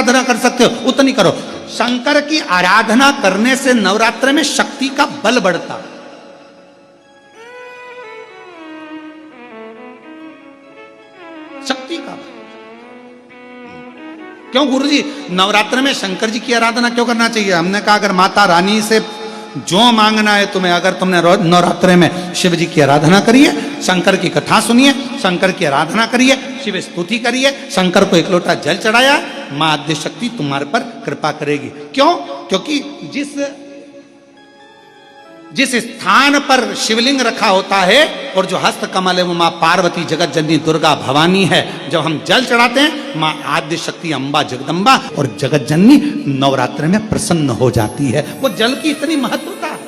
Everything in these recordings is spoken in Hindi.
आराधना कर सकते हो उतनी करो। शंकर की आराधना करने से नवरात्र में शक्ति का बल बढ़ता। शक्ति का बल। क्यों गुरुजी नवरात्र में शंकर जी की आराधना क्यों करना चाहिए? हमने कहा अगर माता रानी से जो मांगना है तुम्हें, अगर तुमने नवरात्रे में शिव जी की आराधना करिए, शंकर की कथा सुनिए, शंकर की आराधना करिए, शिव स्तुति करिए, शंकर को एक लोटा जल चढ़ाया, मां आद्य शक्ति तुम्हारे पर कृपा करेगी। क्यों? क्योंकि जिस स्थान पर शिवलिंग रखा होता है और जो हस्त कमल है वो मां पार्वती जगत जननी दुर्गा भवानी है। जब हम जल चढ़ाते हैं मां आद्य शक्ति अम्बा जगदम्बा और जगत जननी नवरात्र में प्रसन्न हो जाती है। वो जल की इतनी महत्वता है।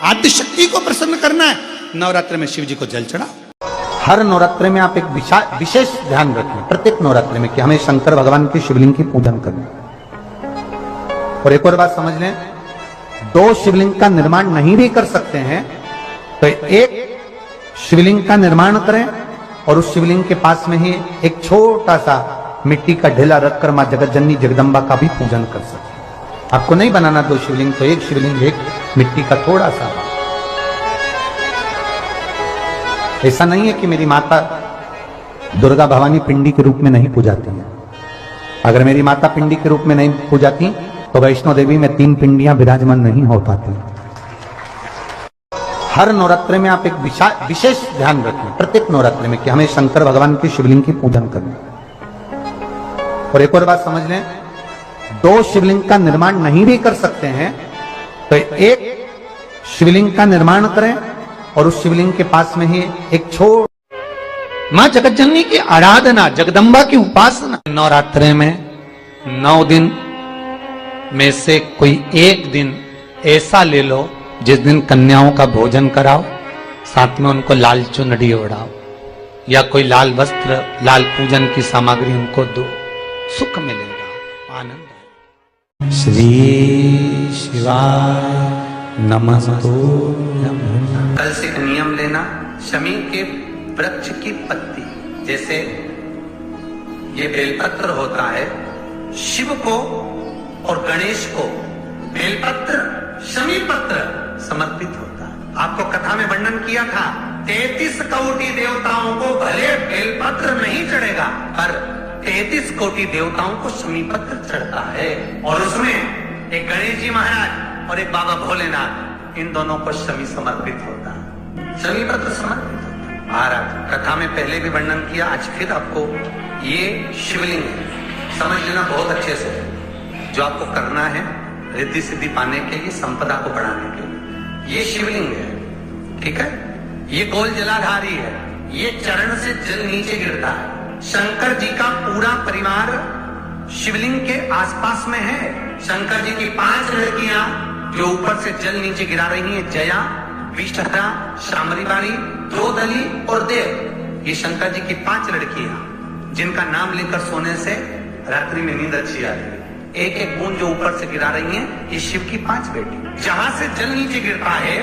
आद्य शक्ति को प्रसन्न करना है, नवरात्र में शिव जी को जल चढ़ा। हर नवरात्र में आप एक विशेष ध्यान रखें, प्रत्येक नवरात्र में, कि हमें शंकर भगवान के शिवलिंग की पूजन करनी। और एक और बात समझ लें, दो शिवलिंग का निर्माण नहीं भी कर सकते हैं तो एक शिवलिंग का निर्माण करें और उस शिवलिंग के पास में ही एक छोटा सा मिट्टी का ढेला रखकर मां जगत जननी जगदम्बा का भी पूजन कर सकते। आपको नहीं बनाना दो शिवलिंग, तो एक शिवलिंग एक मिट्टी का थोड़ा सा। ऐसा नहीं है कि मेरी माता दुर्गा भवानी पिंडी के रूप में नहीं पूजाती है। अगर मेरी माता पिंडी के रूप में नहीं पूजाती तो वैष्णो देवी में 3 पिंडियां विराजमान नहीं हो पाती। हर नवरात्र में आप एक विशेष ध्यान रखें, प्रत्येक नवरात्र में, कि हमें शंकर भगवान के शिवलिंग की पूजन करनी। और एक और बात समझ लें, दो शिवलिंग का निर्माण नहीं भी कर सकते हैं तो एक शिवलिंग का निर्माण करें और उस शिवलिंग के पास में ही एक मां जगत जननी की आराधना, जगदम्बा की उपासना। नवरात्रे में 9 दिन में से कोई एक दिन ऐसा ले लो जिस दिन कन्याओं का भोजन कराओ, साथ में उनको लाल चुनरी ओढ़ाओ या कोई लाल वस्त्र, लाल पूजन की सामग्री उनको दो, सुख मिलेगा, आनंद आएगा। श्री शिवाय नमस्तुभ्यं। कल से एक नियम लेना, शमी के वृक्ष की पत्ती, जैसे ये बेलपत्र होता है, शिव को और गणेश को बेलपत्र शमी पत्र समर्पित होता है। आपको कथा में वर्णन किया था, 33 कोटि देवताओं को भले बेलपत्र नहीं चढ़ेगा पर 33 कोटि देवताओं को शमी पत्र चढ़ता है। और उसमें एक गणेश जी महाराज और एक बाबा भोलेनाथ, इन दोनों को शमी समर्पित होता है, शमी पत्र समर्पित होता है। महाराज कथा में पहले भी वर्णन किया, आज फिर आपको ये शिवलिंग समझ लेना बहुत अच्छे से। जो आपको करना है रिद्धि सिद्धि पाने के लिए, संपदा को बढ़ाने के लिए, ये शिवलिंग है, ठीक है। ये गोल जलाधारी है, ये चरण से जल नीचे गिरता है। शंकर जी का पूरा परिवार शिवलिंग के आसपास में है। शंकर जी की 5 लड़कियां जो ऊपर से जल नीचे गिरा रही हैं, जया, विष्ठा, शामरीबाई, द्रौपदी और देव, ये शंकर जी की 5 लड़कियां जिनका नाम लेकर सोने से रात्रि में नींद अच्छी आती है। एक एक बूंद जो ऊपर से गिरा रही हैं, ये शिव की 5 बेटी। जहां से जल नीचे गिरता है,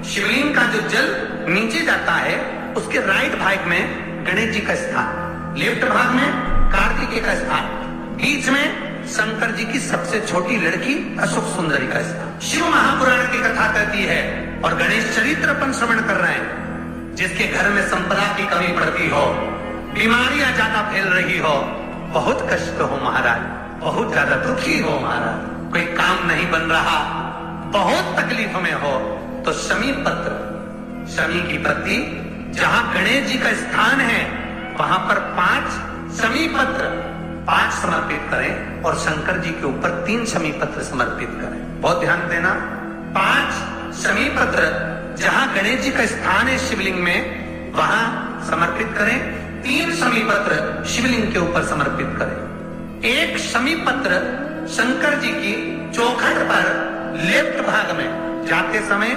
शिवलिंग का जो जल नीचे जाता है, उसके राइट भाग में गणेश जी का स्थान, लेफ्ट भाग में कार्तिकेय का स्थान, बीच में शंकर जी की सबसे छोटी लड़की अशोक सुंदरी का स्थान। शिव महापुराण की कथा कहती है और गणेश चरित्र अपन श्रवण कर रहे हैं। जिसके घर में संपदा की कमी पड़ती हो, बीमारियां ज्यादा फैल रही हो, बहुत कष्ट हो महाराज, बहुत ज्यादा दुखी हो महाराज, कोई काम नहीं बन रहा, बहुत तकलीफ में हो, तो शमी पत्र, शमी की पत्ती, जहां गणेश जी का स्थान है वहां पर 5 शमी पत्र 5 समर्पित करें और शंकर जी के ऊपर 3 शमी पत्र समर्पित करें। बहुत ध्यान देना, 5 शमी पत्र जहां गणेश जी का स्थान है शिवलिंग में, वहां समर्पित करें। 3 शमी पत्र शिवलिंग के ऊपर समर्पित करें। एक शमी पत्र शंकर जी की चौखट पर लेफ्ट भाग में जाते समय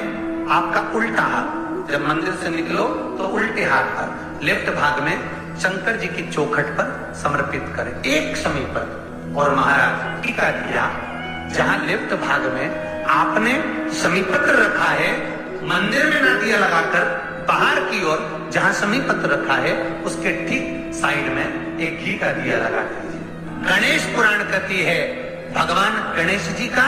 आपका उल्टा हाथ, जब मंदिर से निकलो तो उल्टे हाथ पर लेफ्ट भाग में शंकर जी की चौखट पर समर्पित करें। एक शमी पत्र। और महाराज टीका दिया, जहां लेफ्ट भाग में आपने शमी पत्र रखा है, मंदिर में ना दिया लगाकर बाहर की ओर जहां शमी पत्र रखा है, उसके ठीक साइड में एक घी का दिया लगा दीजिए। गणेश पुराण कहती है भगवान गणेश जी का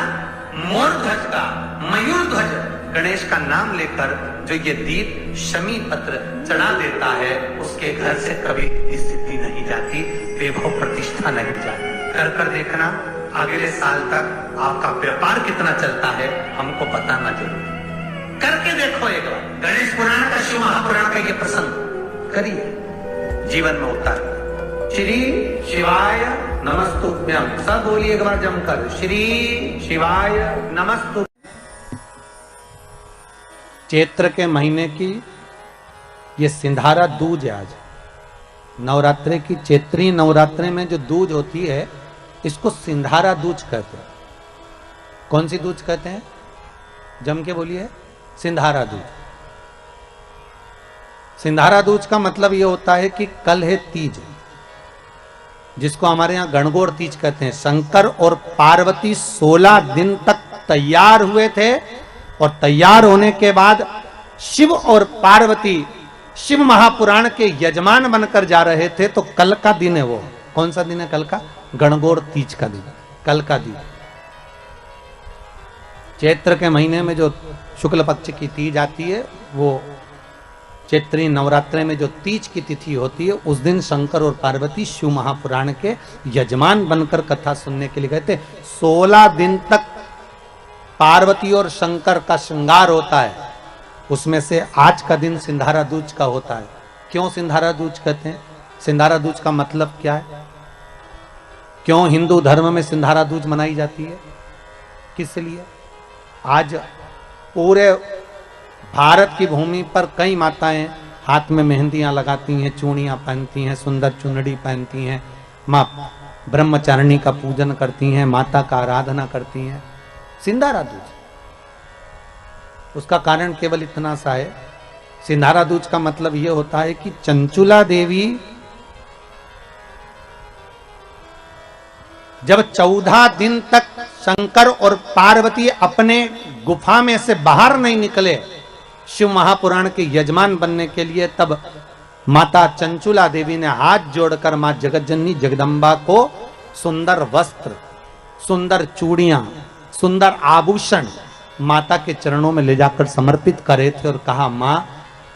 मोर ध्वज का मयूर ध्वज गणेश का नाम लेकर जो ये दीप शमी पत्र चढ़ा देता है उसके घर से कभी स्थिति नहीं जाती, वैभव प्रतिष्ठा नहीं जाती। कर देखना अगले साल तक आपका व्यापार कितना चलता है हमको बताना जरूर। करके देखो एक बार, गणेश पुराण का शिव महापुराण का ये प्रसंग करिए, जीवन में उतार। श्री शिवाय नमस्तुभ्यम, सब बोलिए एक बार जमकर, श्री शिवाय नमस्तु। चैत्र के महीने की ये सिंधारा दूज है। आज नवरात्रे की चैत्री नवरात्रे में जो दूज होती है इसको सिंधारा दूज कहते हैं। कौन सी दूज कहते हैं? जम के बोलिए, सिंधारा दूज। सिंधारा दूज का मतलब यह होता है कि कल है तीज, जिसको हमारे यहां गणगौर तीज कहते हैं। शंकर और पार्वती 16 दिन तक तैयार हुए थे और तैयार होने के बाद शिव और पार्वती शिव महापुराण के यजमान बनकर जा रहे थे। तो कल का दिन है वो। कौन सा दिन है कल का? गणगौर तीज का दिन, कल का दिन। चैत्र के महीने में जो शुक्ल पक्ष की तीज आती है, वो चैत्री नवरात्रे में जो तीज की तिथि होती है, उस दिन शंकर और पार्वती शिव महापुराण के यजमान बनकर कथा सुनने के लिए गए थे। 16 दिन तक पार्वती और शंकर का श्रृंगार होता है। उसमें से आज का दिन सिंधारा दूज का होता है। क्यों सिंधारा दूज कहते हैं? सिंधारा दूज का मतलब क्या है? क्यों हिंदू धर्म में सिंधारा दूज मनाई जाती है? किस लिए? आज पूरे भारत की भूमि पर कई माताएं हाथ में मेहंदियां लगाती हैं, चूड़ियां पहनती हैं, सुंदर चुनरी पहनती हैं, मां ब्रह्मचारिणी का पूजन करती हैं, माता का आराधना करती हैं। सिंधारा दूज, उसका कारण केवल इतना सा है। सिंधारा दूज का मतलब यह होता है कि चंचुला देवी जब 14 दिन तक शंकर और पार्वती अपने गुफा में से बाहर नहीं निकले शिव महापुराण के यजमान बनने के लिए, तब माता चंचुला देवी ने हाथ जोड़कर मां जगतजननी जगदम्बा को सुंदर वस्त्र, सुंदर चूड़ियां, सुंदर आभूषण माता के चरणों में ले जाकर समर्पित करे थे और कहा, मां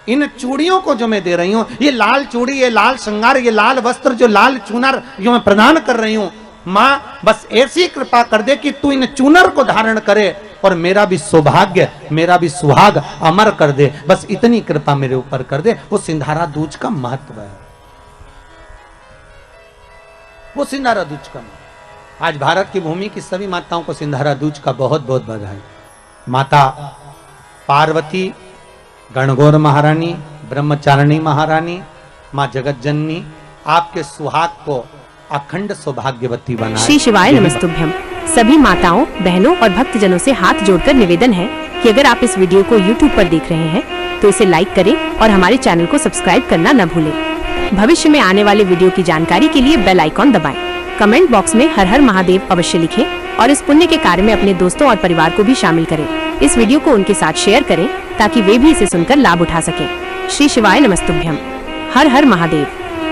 इन चूड़ियों को जो मैं दे रही हूं, ये लाल चूड़ी, ये लाल श्रृंगार, ये लाल वस्त्र, जो लाल चूनर जो मैं प्रदान कर रही हूं, मां बस ऐसी कृपा कर दे कि तू इन चूनर को धारण करे और मेरा भी सौभाग्य, मेरा भी सुहाग अमर कर दे। बस इतनी कृपा मेरे ऊपर कर दे। वो सिंधारा दूज का महत्व है। वो सिंधारा दूज का महत्व। आज भारत की भूमि की सभी माताओं को सिंधारा दूज का बहुत बहुत बधाई। माता पार्वती, गणगौर महारानी, ब्रह्मचारिणी महारानी, मां जगतजननी आपके सुहाग को अखंड सौभाग्यवती बनाए। श्री शिवाय नमस्तुभ्यम। सभी माताओं, बहनों और भक्तजनों से हाथ जोड़कर निवेदन है कि अगर आप इस वीडियो को YouTube पर देख रहे हैं तो इसे लाइक करें और हमारे चैनल को सब्सक्राइब करना न भूलें। भविष्य में आने वाले वीडियो की जानकारी के लिए बेल आइकॉन दबाएं। कमेंट बॉक्स में हर हर महादेव अवश्य लिखें और इस पुण्य के कार्य में अपने दोस्तों और परिवार को भी शामिल करें। इस वीडियो को उनके साथ शेयर करें ताकि वे भी इसे सुनकर लाभ उठा सकें। श्री शिवाय नमस्तुभ्यम। हर हर महादेव।